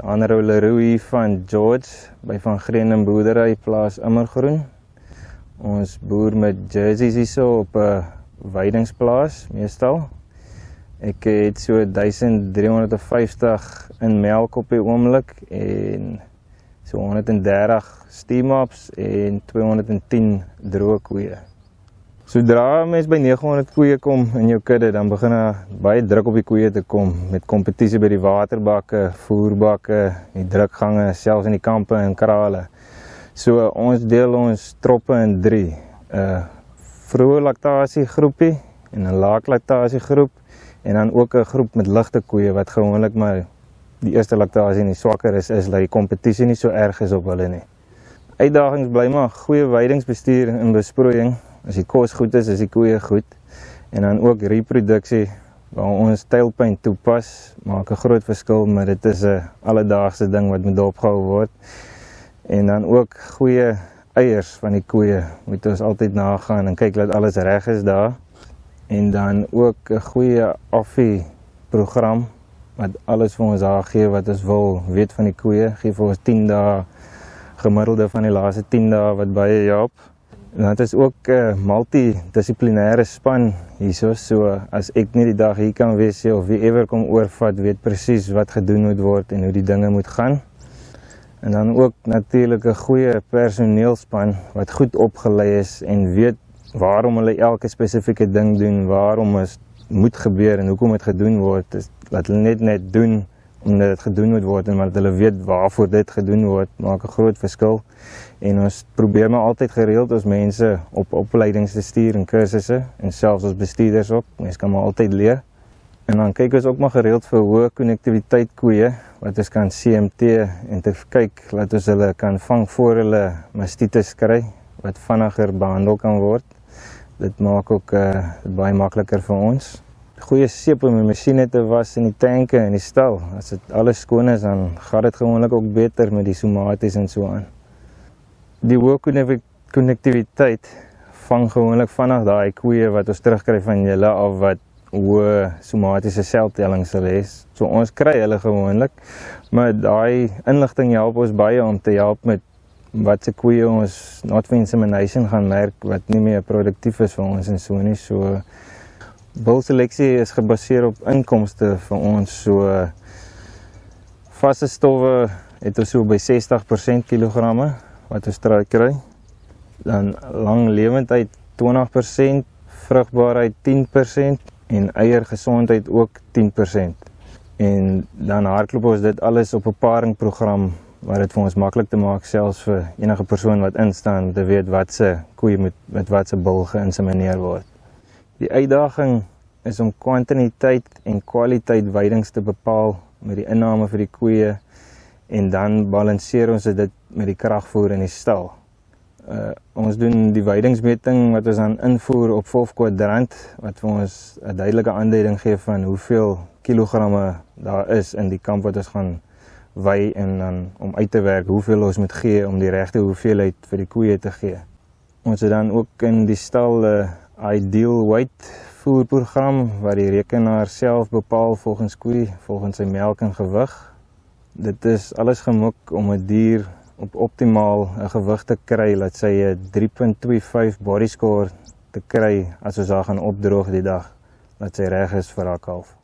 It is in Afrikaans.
Anrou Leroux van George by Van Grenen boerdery plaas Immergroen. Ons boer met jerseys hierso op 'n weidingsplaas meestal. Ek het so 1350 in melk op die oomblik en so 130 steamaps en 210 droë koeie. Sodra mens by 900 koeie kom in jou kudde, dan begin baie druk op die koeie te kom met kompetisie by die waterbakke, voerbakke, die drukgange, selfs in die kampe en krale. So ons deel ons troppe in 3. 'n Vroeë laktasie groepie en 'n laat laktasie groep en dan ook 'n groep met ligte koeie wat gewoonlik maar die eerste laktasie en die swakker is dat die kompetisie nie so erg is op hulle nie. Uitdagings bly maar goeie weidingsbestuur en besproeiing. As die kos goed is die koeie goed. En dan ook reproduksie waar ons tailpain toepas, maak 'n groot verskil, maar dit is 'n alledaagse ding wat moet dopgehou word. En dan ook goeie eiers van die koeie moet ons altyd nagaan en kyk dat alles reg is daar. En dan ook 'n goeie affie program wat alles vir ons daar gee wat ons wil weet van die koeie, gee vir ons 10 dae gemiddelde van die laaste 10 dae wat baie help. En dit is ook 'n multidissiplinêre span hierso, so as ek nie die dag hier kan wees of wie ewer kom oorvat, weet presies wat gedoen moet word en hoe die dinge moet gaan. En dan ook natuurlik 'n goeie personeelspan wat goed opgelei is en weet waarom hulle elke spesifieke ding doen, waarom het moet gebeur en hoekom dit gedoen word. Dat hulle net doen omdat dit gedoen moet word en omdat hulle weet waarvoor dit gedoen word, maak 'n groot verskil. En ons probeer maar altyd gereeld ons mense op opleidings te stuur en kursusse en selfs ons bestuurders op. Mense kan maar altyd leer. En dan kyk ons ook maar gereeld vir hoë konnektiwiteit koeie wat ons kan CMT en te kyk dat ons hulle kan vang voor hulle mastitis kry wat vinniger behandel kan word. Dit maak ook baie makliker vir ons. Goeie seep om die masjiene te was in die tanke en die stal. As dit alles skoon is, dan gaan dit gewoonlik ook beter met die somaties en so aan. Die hoë konnektiwiteit vang gewoonlik vinnig daai koeie wat ons terugkry van julle af wat hoë somatiese seltelling sal hê. So ons kry hulle gewoonlik, maar daai inligting help ons baie om te help met wat se koeie ons not for insemination gaan merk wat nie meer produktief is vir ons en so nie. So bulseleksie is gebaseer op inkomste vir ons. So vaste stowwe het ons so by 60% kilogramme wat ons kry. Dan lang lewendheid 20%, vrugbaarheid 10% en eiergesondheid ook 10%. En dan hardloop ons dit alles op 'n paringprogram wat dit vir ons maklik te maak selfs vir enige persoon wat instaan om te weet wat se koeie moet met wat se bul geïnsemineer word. Die uitdaging is om kwantiteit en kwaliteit weidings te bepaal met die inname vir die koeie en dan balanseer ons dit met die kragvoer in die stal. Ons doen die weidingsmeting wat ons dan invoer op 5 kwadrant wat vir ons 'n duidelike aanduiding gee van hoeveel kilogramme daar is in die kamp wat ons gaan wei en dan om uit te werk hoeveel ons moet gee om die regte hoeveelheid vir die koeie te gee. Ons het dan ook in die stal ideal weight voerprogram waar die rekenaar self bepaal volgens koei, volgens sy melk en gewig. Dit is alles gemik om 'n dier op optimaal 'n gewig te kry, laat sy 'n 3.25 body score te kry as ons haar gaan opdroog die dag, dat sy reg is vir haar kalf.